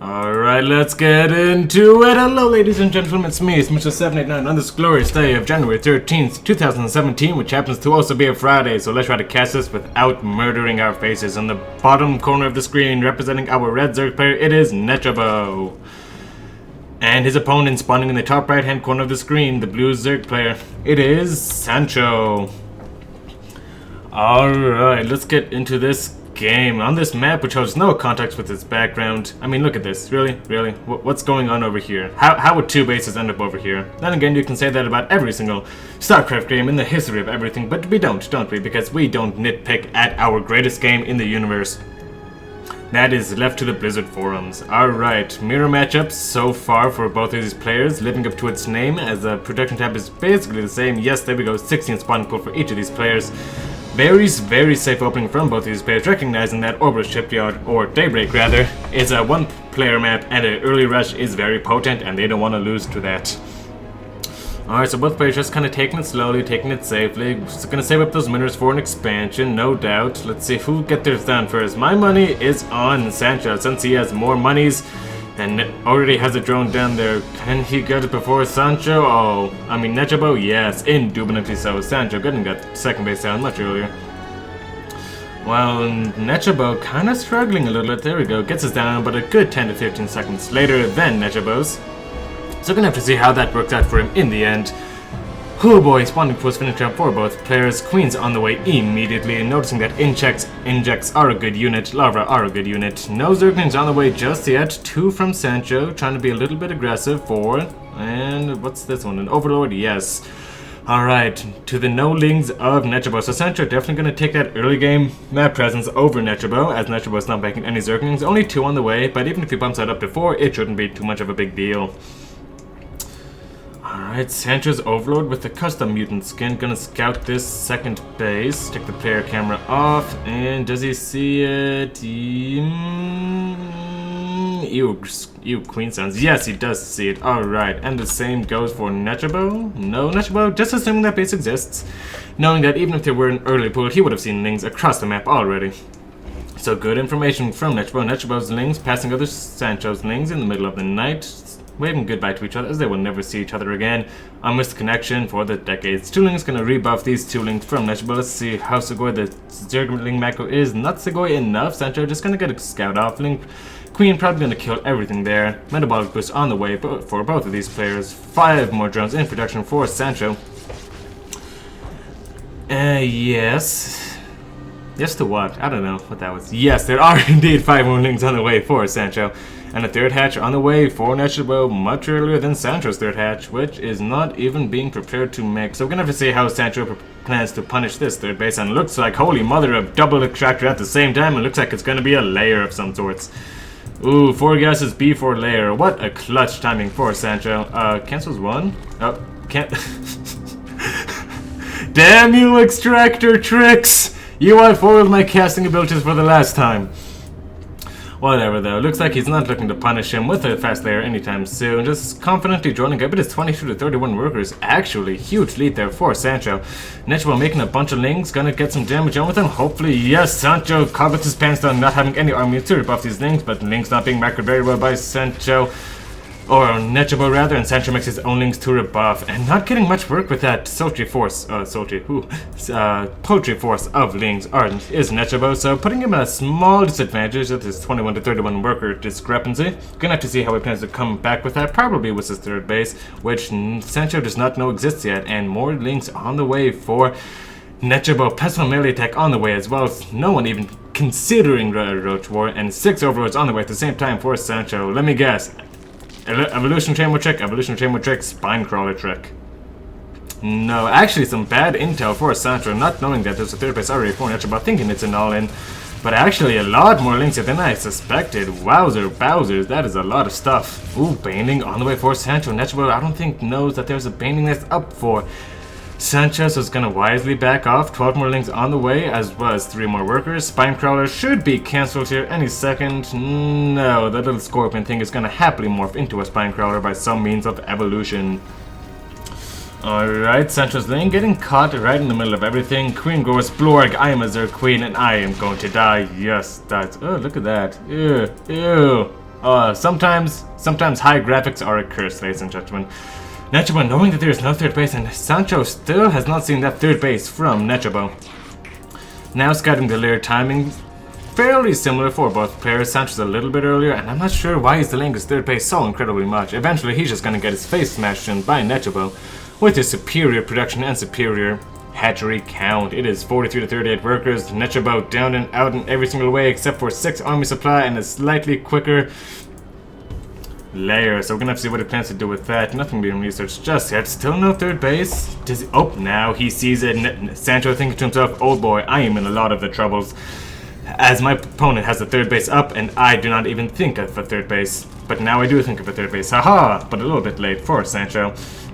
Alright, let's get into it. Hello ladies and gentlemen, it's me, it's Mr.789 on this glorious day of January 13th, 2017, which happens to also be a Friday, so let's try to cast this without murdering our faces. On the bottom corner of the screen, representing our red Zerg player, it is Nechabo. And his opponent spawning in the top right hand corner of the screen, the blue Zerg player, it is Sancho. Alright, let's get into this game. On this map, which holds no context with its background. I mean, look at this. Really? What's going on over here? How would two bases end up over here? Then again, you can say that about every single Starcraft game in the history of everything, but we don't we? Because we don't nitpick at our greatest game in the universe. That is left to the Blizzard forums. Alright, mirror matchups so far for both of these players, living up to its name, as the production tab is basically the same. Yes, there we go, 16 spawning pool for each of these players. Very safe opening from both of these players, recognizing that Orbital Shipyard, or Daybreak rather, is a one-player map and an early rush is very potent and they don't want to lose to that. Alright, so both players just kind of taking it slowly, taking it safely. Just gonna save up those minerals for an expansion, no doubt. Let's see who get theirs done first. My money is on Sancho, since he has more monies and already has a drone down there. Can he get it before Sancho? Oh, I mean Nechabo? Yes, indubitably so. Sancho getting that second base down much earlier. Well, Nechabo kind of struggling a little bit. There we go, gets us down, but a good 10 to 15 seconds later than Nechabo's. So gonna have to see how that works out for him in the end. Oh boy, spawning pools finish up for both players. Queen's on the way immediately, noticing that injects are a good unit, Larva are a good unit. No Zerglings on the way just yet. Two from Sancho, trying to be a little bit aggressive for, and what's this one? An Overlord? Yes. Alright, to the no-lings of Nechabo. So Sancho definitely going to take that early game map presence over Nechabo, as Nechabo's not making any Zerglings. Only two on the way, but even if he bumps that up to 4, it shouldn't be too much of a big deal. Alright, Sancho's Overlord with the custom mutant skin, gonna scout this second base, take the player camera off, and does he see it? Ew, Queen sounds. Yes, he does see it. Alright, and the same goes for Nechabo? No, Nechabo, just assuming that base exists, knowing that even if there were an early pool, he would have seen lings across the map already. So good information from Nechabo. Nechabo's lings passing other Sancho's lings in the middle of the night, waving goodbye to each other as they will never see each other again. A missed connection for the decades. Two lings gonna rebuff these two lings from Nechabo. Let's see how Segoy the Zergling macro is. Not Segoy enough. Sancho just gonna get a scout off link. Queen probably gonna kill everything there. Metabolic boost on the way for both of these players. 5 more drones in production for Sancho. Yes. Yes to what? I don't know what that was. Yes, there are indeed 5 more lings on the way for Sancho. And a third hatch on the way for Nechabo much earlier than Sancho's third hatch, which is not even being prepared to make. So we're gonna have to see how Sancho plans to punish this third base, and looks like, holy mother of double extractor at the same time, and looks like it's gonna be a layer of some sorts. Ooh, 4 gases B4 layer. What a clutch timing for Sancho. Cancels 1? Oh, can't. Damn you, extractor tricks! You have foiled my casting abilities for the last time. Whatever though, looks like he's not looking to punish him with a fast layer anytime soon, just confidently joining up. It is 22 to 31 workers, actually, huge lead there for Sancho. Nechabo making a bunch of lings, gonna get some damage on with him, hopefully. Yes, Sancho covets his pants down, not having any army to rebuff these lings, but lings not being macroed very well by Sancho. Or Nechabo rather, and Sancho makes his own lings to rebuff, and not getting much work with that poultry force of lings is Nechabo, so putting him at a small disadvantage with his 21 to 31 worker discrepancy. Gonna have to see how he plans to come back with that, probably with his third base, which Sancho does not know exists yet, and more lings on the way for Nechabo. Pestle melee attack on the way as well, no one even considering Roach War, and 6 overlords on the way at the same time for Sancho. Let me guess. Evolution Chamber trick, Spine Crawler trick. No, actually some bad intel for Sancho, not knowing that there's a third base already for Nechabo, thinking it's an all-in. But actually a lot more links than I suspected. Wowzer, Bowsers, that is a lot of stuff. Ooh, Baning on the way for Sancho. Nechabo, I don't think knows that there's a Baning that's up for Sancho, so is gonna wisely back off. 12 more links on the way, as well as 3 more workers. Spinecrawler should be cancelled here any second. No, the little scorpion thing is gonna happily morph into a Spinecrawler by some means of evolution. Alright, Sancho's lane getting caught right in the middle of everything. Queen goes, Blorg, I am a Zerg Queen and I am going to die. Yes, that's... Oh, look at that. Ew, ew. Sometimes high graphics are a curse, ladies and gentlemen. Nechabo, knowing that there is no third base, and Sancho still has not seen that third base from Nechabo. Now scouting the layer timing, fairly similar for both players. Sancho's a little bit earlier, and I'm not sure why he's delaying his third base so incredibly much. Eventually, he's just gonna get his face smashed in by Nechabo with his superior production and superior hatchery count. It is 43 to 38 workers. Nechabo down and out in every single way except for 6 army supply and a slightly quicker layer. So we're gonna have to see what he plans to do with that. Nothing being researched just yet. Still no third base. Does he? Oh, now he sees it. Sancho thinking to himself, oh boy, I am in a lot of the troubles, as my opponent has the third base up and I do not even think of a third base. But now I do think of a third base. Haha! But a little bit late for Sancho.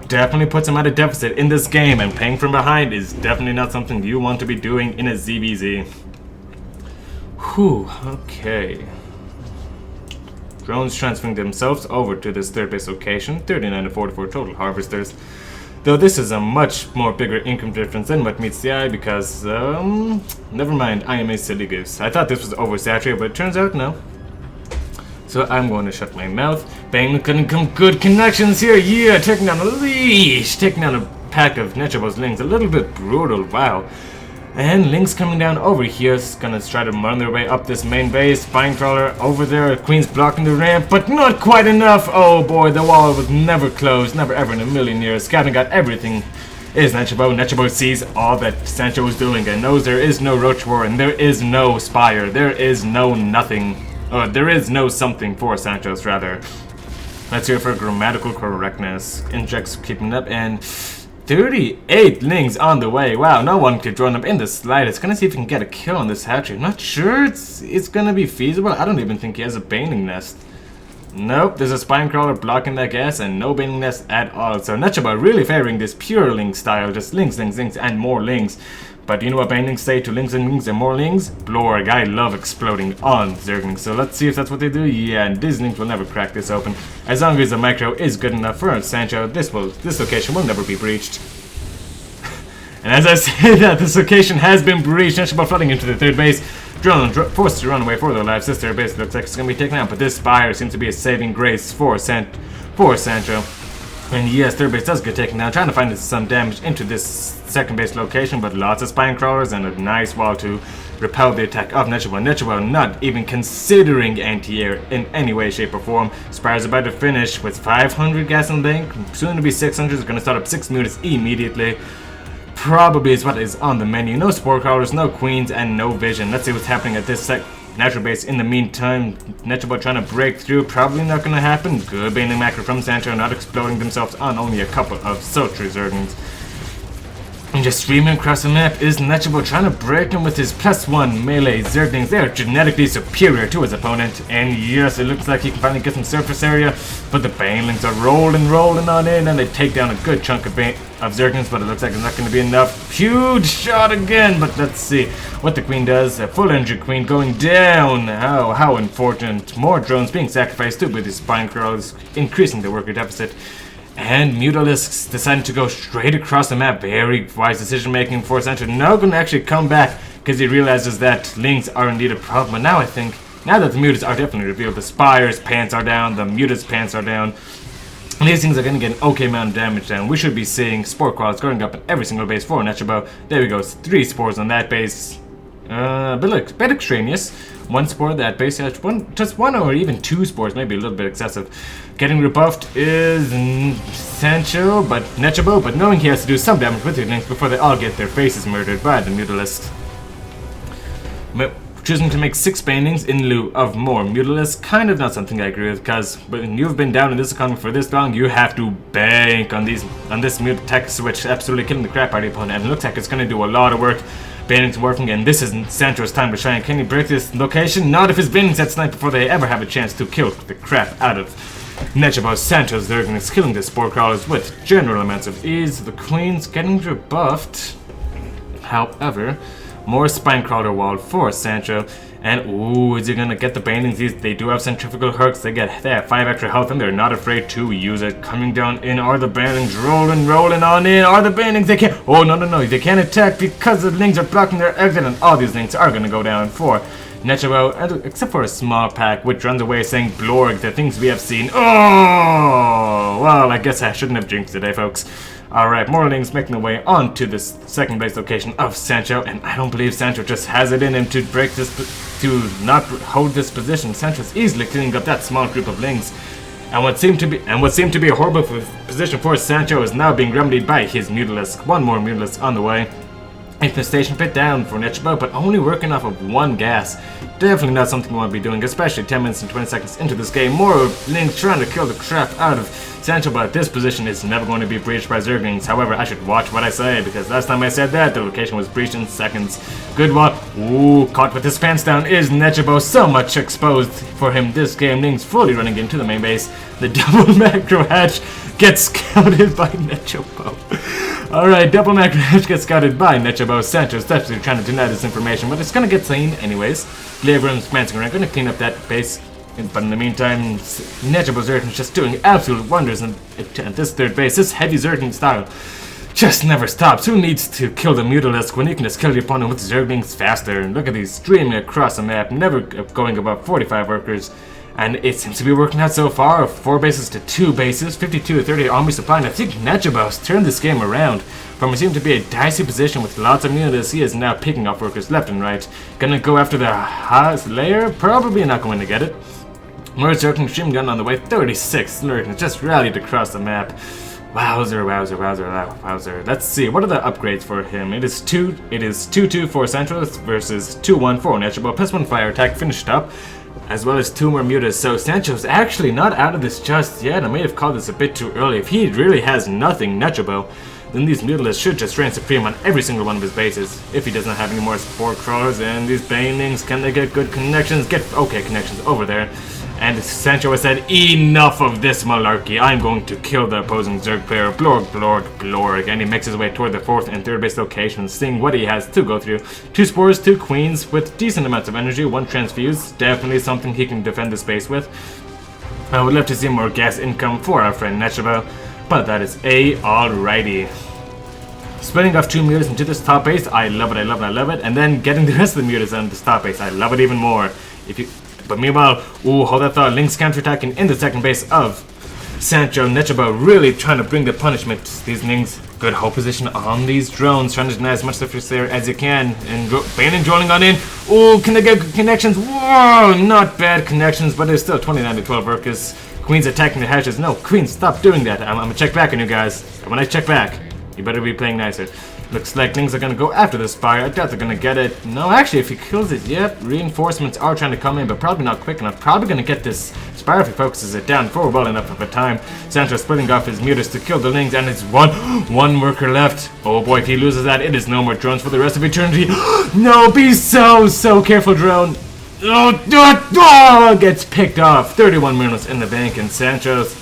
Definitely puts him at a deficit in this game, and playing from behind is definitely not something you want to be doing in a ZvZ. Whew, okay. Drones transferring themselves over to this third base location. 39 to 44 total harvesters. Though this is a much more bigger income difference than what meets the eye because, never mind, I am a silly goose. I thought this was oversaturated, but it turns out no. So I'm going to shut my mouth. Bang, gonna come good connections here. Yeah, taking down a leash. Taking down a pack of Nechabo's Lings. A little bit brutal, wow. And Lynx coming down over here is gonna try to run their way up this main base. Spinecrawler over there. Queen's blocking the ramp, but not quite enough. Oh boy, the wall was never closed. Never ever in a million years. Scouting got everything. Is Nechabo. Nechabo sees all that Sancho is doing and knows there is no Roach War and there is no Spire. There is no nothing. There is no something for Sancho's, rather. Let's hear for grammatical correctness. Injects keeping up, and 38 Lings on the way. Wow, no one could drone them in the slightest. Gonna see if we can get a kill on this hatchery. I'm not sure it's gonna be feasible. I don't even think he has a Baning Nest. Nope, there's a Spinecrawler blocking that gas and no Baning Nest at all. So Nechabo really favoring this pure Ling style. Just Lings, Lings, Lings, and more Lings. But you know what Banelings say to Lings and Lings and more Lings? Blorg, I love exploding on Zerglings. So let's see if that's what they do. Yeah, and these Lings will never crack this open. As long as the micro is good enough for Sancho, this location will never be breached. And as I say that, this location has been breached. Nechabo flooding into the third base. Drone forced to run away for their lives. This third base looks like it's going to be taken out, but this Spire seems to be a saving grace for Sancho. And yes, third base does get taken down, trying to find some damage into this second base location, but lots of spine crawlers and a nice wall to repel the attack of Nechabo. Nechabo not even considering anti-air in any way, shape, or form. Spire's about to finish with 500 gas in the bank, soon to be 600. It's going to start up 6 mutas immediately. Probably is what is on the menu. No spore crawlers, no queens, and no vision. Let's see what's happening at this natural base. In the meantime, Nechabo trying to break through, probably not going to happen. Good Baneling macro from Sancho, not exploding themselves on only a couple of sultry Zerglings. And just streaming across the map is Nechabo trying to break him with his +1 melee Zerglings. They are genetically superior to his opponent, and yes, it looks like he can finally get some surface area, but the Banelings are rolling on in, and they take down a good chunk of Zerglings, but it looks like it's not going to be enough. Huge shot again, but let's see what the Queen does. A full injured Queen going down. Oh, how unfortunate. More drones being sacrificed too, with these spine crawlers increasing the worker deficit. And Mutalisks deciding to go straight across the map. Very wise decision making for Sancho. Now going to actually come back because he realizes that Lings are indeed a problem. But now I think, now that the Mutas are definitely revealed, the Spire's pants are down, the Mutas' pants are down. And these things are going to get an okay amount of damage down. We should be seeing Spore Crawlers going up in every single base for Nechabo. There we go, 3 spores on that base. But look, a bit extraneous. 1 spore that base has just one or even 2 spores, maybe a little bit excessive. Getting rebuffed is Sancho, but Nechabo, but knowing he has to do some damage with the Lynx before they all get their faces murdered by the Mutalisks. Choosing to make 6 Banelings in lieu of more Mutalisks, kind of not something I agree with, because when you've been down in this economy for this long, you have to bank on this Mutant tech switch, absolutely killing the crap out of the opponent, and it looks like it's going to do a lot of work. Banelings working, and this is Sancho's time to shine. Can he break this location? Not if his Banelings at snipe before they ever have a chance to kill the crap out of Nechabo. Sancho's Zerglings killing the Spore Crawlers with general amounts of ease. The Queen's getting rebuffed. However, more Spinecrawler wall for Sancho. And ooh, is he gonna get the Banelings? They do have centrifugal hooks. They have 5 extra health and they're not afraid to use it. Coming down in are the Banelings, rolling on in. Are the Banelings? They can't. Oh no, they can't attack because the Lings are blocking their exit, and all these Lings are gonna go down for Nechabo, except for a small pack, which runs away saying Blorg, the things we have seen. Oh! Well, I guess I shouldn't have jinxed today, folks. Alright, more lings making their way onto this second base location of Sancho, and I don't believe Sancho just has it in him to break this, to not hold this position. Sancho's easily cleaning up that small group of lings. And what seemed to be a horrible position for Sancho is now being remedied by his Mutalisk. One more Mutalisk on the way. Infestation pit down for Nechabo, but only working off of one gas. Definitely not something we want to be doing, especially 10 minutes and 20 seconds into this game. More lings trying to kill the crap out of Sancho, but this position is never going to be breached by Zerglings. However, I should watch what I say, because last time I said that, the location was breached in seconds. Good one. Ooh, caught with his pants down is Nechabo. So much exposed for him this game. Lings fully running into the main base. The double macro hatch gets scouted by Nechabo. Alright, double macro hatch gets scouted by Nechabo. Sancho's definitely trying to deny this information, but it's gonna get seen anyways. Glaveron's glancing around, gonna clean up that base. But in the meantime, Nechabo's Zergling's just doing absolute wonders at this third base. This heavy Zergling style just never stops. Who needs to kill the Mutalisk when you can just kill your opponent with Zerglings faster? And look at these streaming across the map, never going above 45 workers. And it seems to be working out so far. 4 bases to 2 bases, 52 to 30 army supply. And I think Nechabo's turned this game around. From what seemed to be a dicey position with lots of Mutalisks, he is now picking off workers left and right. Gonna go after the highest layer? Probably not going to get it. More Zergling stream gun on the way. 36 Zerglings just rallied across the map. Wowzer, wowzer, wowzer, wowzer. Let's see, what are the upgrades for him? It is 2-2 for Sancho versus 2-1 for Nechabo. +1 fire attack finished up, as well as 2 more mutas. So Sancho's actually not out of this just yet. I may have called this a bit too early. If he really has nothing, Nechabo, then these Mutalists should just reign supreme on every single one of his bases. If he does not have any more support crawlers and these banelings, can they get good connections? Get okay connections over there. And Sancho has said, enough of this malarkey. I'm going to kill the opposing Zerg player. Blorg, blorg, blorg. And he makes his way toward the 4th and 3rd base locations, seeing what he has to go through. 2 spores, 2 queens with decent amounts of energy, 1 transfuse. Definitely something he can defend the space with. I would love to see more gas income for our friend Nechabo, but that is alrighty. Splitting off 2 mutas into this top base, I love it, I love it, I love it. And then getting the rest of the mutas on this top base, I love it even more. But meanwhile, ooh, hold that thought, Lynx counterattacking in the second base of Sancho. Nechabo really trying to bring the punishment. These Lynx, good hold position on these drones, trying to deny as much surface there as you can. And Bane rolling on in. Ooh, can they get good connections? Whoa, not bad connections, but there's still 29 to 12 workers. Queen's attacking the hatches. No, Queen, stop doing that. I'm gonna check back on you guys. And when I check back, you better be playing nicer. Looks like things are gonna go after the Spire. I doubt they're gonna get it. No, actually, if he kills it, yep, reinforcements are trying to come in, but probably not quick enough. Probably gonna get this Spire if he focuses it down for well enough of a time. Sancho splitting off his mutas to kill the Lings, and it's one worker left. Oh boy, if he loses that, it is no more drones for the rest of eternity. No, be so careful, drone. Oh, gets picked off. 31 minutes in the bank, and Sancho's.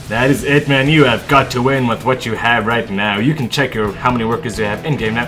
That is it, man. You have got to win with what you have right now. You can check how many workers you have in-game now.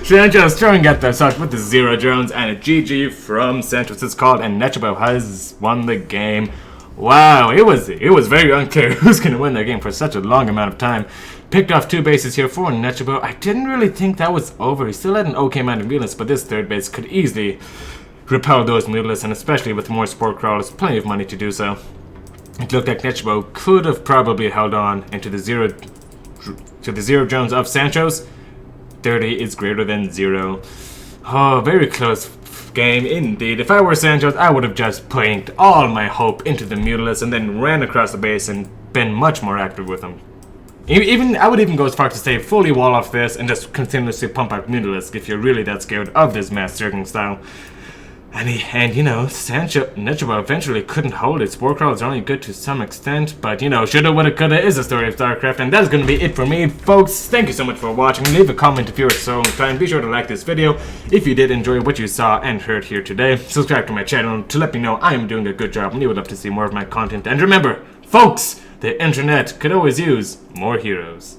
Sancho's throwing at the Sarge with the 0 drones, and a GG from Sancho's it's called, and Nechabo has won the game. Wow, it was very unclear who's going to win that game for such a long amount of time. Picked off 2 bases here for Nechabo. I didn't really think that was over. He still had an okay amount of mutants, but this 3rd base could easily repel those mutants, and especially with more sport crawlers, plenty of money to do so. It looked like Nechabo could have probably held on into the 0 drones of Sancho's. 30 is greater than 0. Oh, very close game indeed. If I were Sancho's, I would have just planked all my hope into the Mutalisk and then ran across the base and been much more active with them. I would even go as far as to say fully wall off this and just continuously pump out Mutalisk if you're really that scared of this mass Zergling style. And you know, Nechabo eventually couldn't hold it. Spore crawlers are only good to some extent, but you know, shoulda, woulda, coulda is a story of Starcraft, and that's gonna be it for me, folks. Thank you so much for watching. Leave a comment if you were so inclined. Be sure to like this video if you did enjoy what you saw and heard here today. Subscribe to my channel to let me know I am doing a good job and you would love to see more of my content. And remember, folks, the internet could always use more heroes.